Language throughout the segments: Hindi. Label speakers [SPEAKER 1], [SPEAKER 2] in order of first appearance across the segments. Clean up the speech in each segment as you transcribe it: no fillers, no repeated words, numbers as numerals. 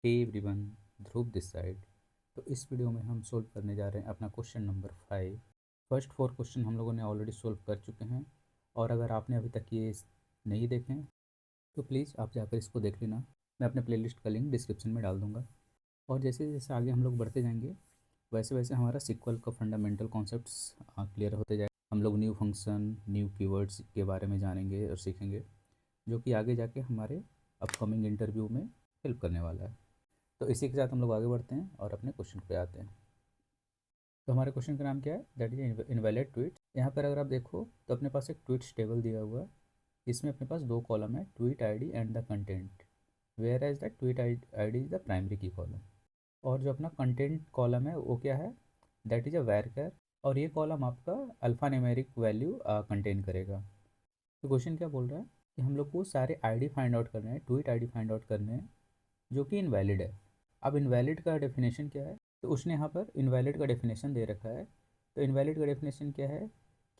[SPEAKER 1] Hey everyone, Dhruv this side. तो इस वीडियो में हम सोल्व करने जा रहे हैं अपना क्वेश्चन नंबर 5। फर्स्ट 4 क्वेश्चन हम लोगों ने ऑलरेडी सोल्व कर चुके हैं, और अगर आपने अभी तक ये नहीं देखे हैं तो प्लीज़ आप जाकर इसको देख लेना। मैं अपने प्लेलिस्ट का लिंक डिस्क्रिप्शन में डाल दूँगा। और जैसे जैसे आगे हम लोग बढ़ते जाएंगे, वैसे वैसे हमारा सिक्वल का फंडामेंटल कॉन्सेप्ट्स क्लियर होते जाए। हम लोग न्यू फंक्शन, न्यू कीवर्ड्स के बारे में जानेंगे और सीखेंगे, जो कि आगे जाके हमारे अपकमिंग इंटरव्यू में हेल्प करने वाला है। तो इसी के साथ हम लोग आगे बढ़ते हैं और अपने क्वेश्चन पे आते हैं। तो हमारे क्वेश्चन का नाम क्या है? That is invalid tweet. यहाँ पर अगर आप देखो तो अपने पास एक ट्वीट्स टेबल दिया हुआ है। इसमें अपने पास दो कॉलम है, tweet ID and the content, whereas the tweet ID is the primary key column. और जो अपना कंटेंट कॉलम है वो क्या है? That is a varchar. और ये कॉलम आपका अल्फ़ा न्यूमेरिक वैल्यू कंटेन करेगा। तो क्वेश्चन क्या बोल रहा है कि हम लोग को सारे आईडी फाइंड आउट करने हैं, ट्वीट आईडी फाइंड आउट करने हैं जो कि इनवैलिड है। अब इनवैलिड का डेफिनेशन क्या है? तो उसने यहाँ पर इनवैलिड का डेफिनेशन दे रखा है। तो इनवैलिड का डेफिनेशन क्या है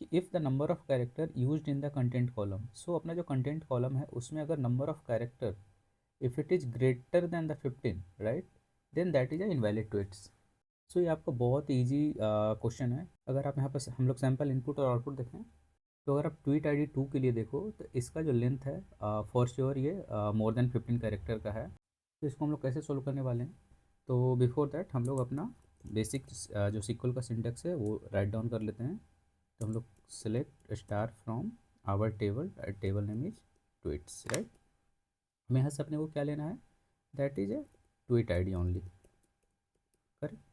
[SPEAKER 1] कि if the number of character used in the content column, so अपना जो कंटेंट कॉलम है उसमें अगर number of character if it is greater than the 15, right, then that is a invalid tweets. So ये आपका बहुत ईजी क्वेश्चन है। अगर आप यहाँ पर हम लोग सैम्पल इनपुट और आउटपुट देखें, तो अगर आप ट्वीट आईडी 2 के लिए देखो तो इसका जो लेंथ है फॉर श्योर ये मोर देन 15 कैरेक्टर का है। तो इसको हम लोग कैसे सोल्व करने वाले हैं? तो बिफोर दैट हम लोग अपना बेसिक जो सीक्वल का सिंटेक्स है वो राइट डाउन कर लेते हैं। तो हम लोग select star from our table, table name is tweets, right. हमें यहाँ से अपने को क्या लेना है? That is a tweet ID only, correct.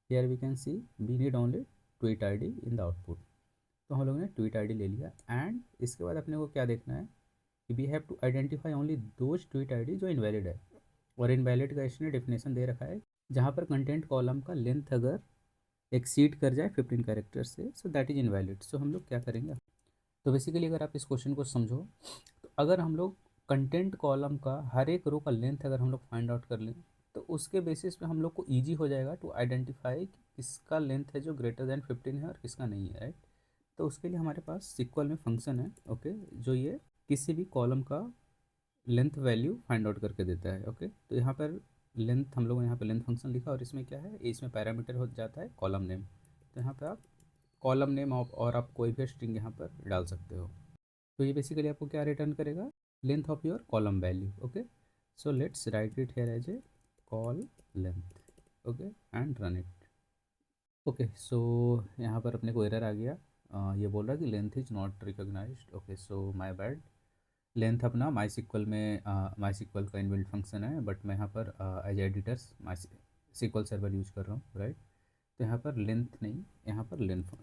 [SPEAKER 1] Here we can see we need only tweet ID in the output. तो हम लोगों ने ट्वीट आईडी ले लिया, एंड इसके बाद अपने को क्या देखना है कि we have to identify only those tweet ID जो इनवैलिड है। और इनवैलिड का इसने डेफिनेशन दे रखा है जहाँ पर कंटेंट कॉलम का लेंथ अगर एक्सीड कर जाए 15 कैरेक्टर से, सो दैट इज़ इनवैलिड। सो हम लोग क्या करेंगे? तो बेसिकली अगर आप इस क्वेश्चन को समझो, तो अगर हम लोग कंटेंट कॉलम का हर एक रो का लेंथ अगर हम लोग फाइंड आउट कर लें, तो उसके बेसिस पे हम लोग को ईजी हो जाएगा टू आइडेंटिफाई कि किसका लेंथ है जो ग्रेटर देन 15 है और किसका नहीं है, राइट। तो उसके लिए हमारे पास सिक्वल में फंक्शन है, ओके, जो ये किसी भी कॉलम का लेंथ वैल्यू फाइंड आउट करके देता है, ओके। तो यहाँ पर लेंथ, हम लोगों ने यहाँ पर लेंथ फंक्शन लिखा, और इसमें क्या है, इसमें पैरामीटर हो जाता है कॉलम नेम। तो यहाँ पर आप कॉलम नेम और आप कोई भी स्ट्रिंग यहाँ पर डाल सकते हो। तो ये बेसिकली आपको क्या रिटर्न करेगा? Length of your column value, okay. So let's write it here as a col length, okay, and run it. Okay, so यहाँ पर अपने को एरर आ गया। ये बोल रहा है कि length is not recognised. Okay, so my bad. Length अपना माई सिक्वल में माई सिक्वल का इनबिल्ट फंक्शन है, बट मैं यहाँ पर as editors MySQL server use कर रहा हूँ, राइट। तो यहाँ पर लेंथ नहीं, यहाँ पर लेंथ,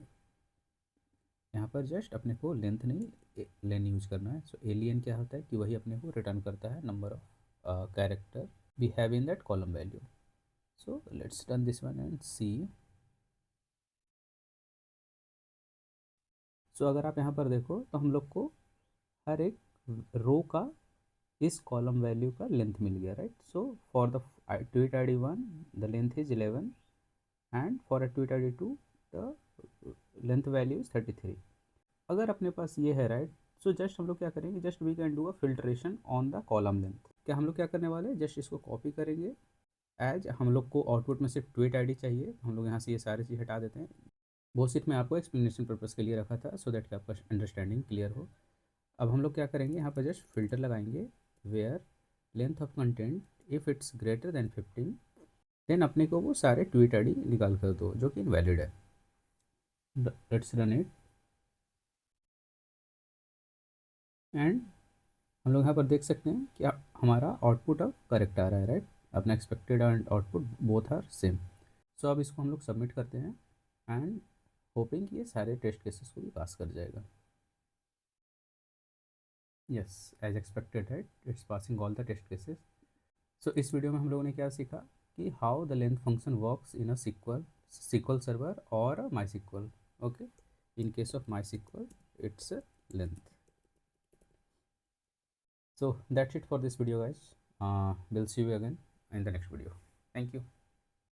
[SPEAKER 1] यहाँ पर जस्ट अपने को लेंथ नहीं लेन यूज करना है। सो एलियन क्या होता है कि वही अपने को रिटर्न करता है number of character we have in that column value. So let's run this one and see. So अगर आप यहाँ पर देखो तो हम लोग को हर एक रो का इस कॉलम वैल्यू का लेंथ मिल गया, right. So for the tweet I D 1 the length is 11, and for a tweet I D 2 the length value is 33। अगर अपने पास ये है, राइट, सो जस्ट हम लोग क्या करेंगे, just we can do a filtration on the column length. क्या हम लोग क्या करने वाले हैं, जस्ट इसको कॉपी करेंगे। एज हम लोग को आउटपुट में सिर्फ ट्वीट आईडी चाहिए, हम लोग यहाँ से ये सारी चीज़ हटा देते हैं। वो सिर्फ मैं आपको एक्सप्लेनेशन पर्पज़ के लिए रखा था, सो दैट कि आपका अंडरस्टैंडिंग क्लियर हो। अब हम लोग क्या करेंगे, यहाँ पर जस्ट फिल्टर लगाएंगे where length of content if it's greater than 15, then अपने को वो सारे ट्वीट आईडी निकाल कर दो जो कि इनवैलिड है। लेट्स रन इट, एंड हम लोग यहाँ पर देख सकते हैं कि हमारा आउटपुट अब करेक्ट आ रहा है, राइट। अपना expected and output both are same. So अब इसको हम लोग सबमिट करते हैं, एंड होपिंग कि ये सारे टेस्ट केसेस को भी पास कर जाएगा। Yes, as expected, right, it's passing all the test cases. So इस वीडियो में हम लोगों ने क्या सीखा कि how the length function works in a SQL server और my SQL, okay. In case of my SQL it's length. So that's it for this video, guys. We'll see you again in the next video. Thank you.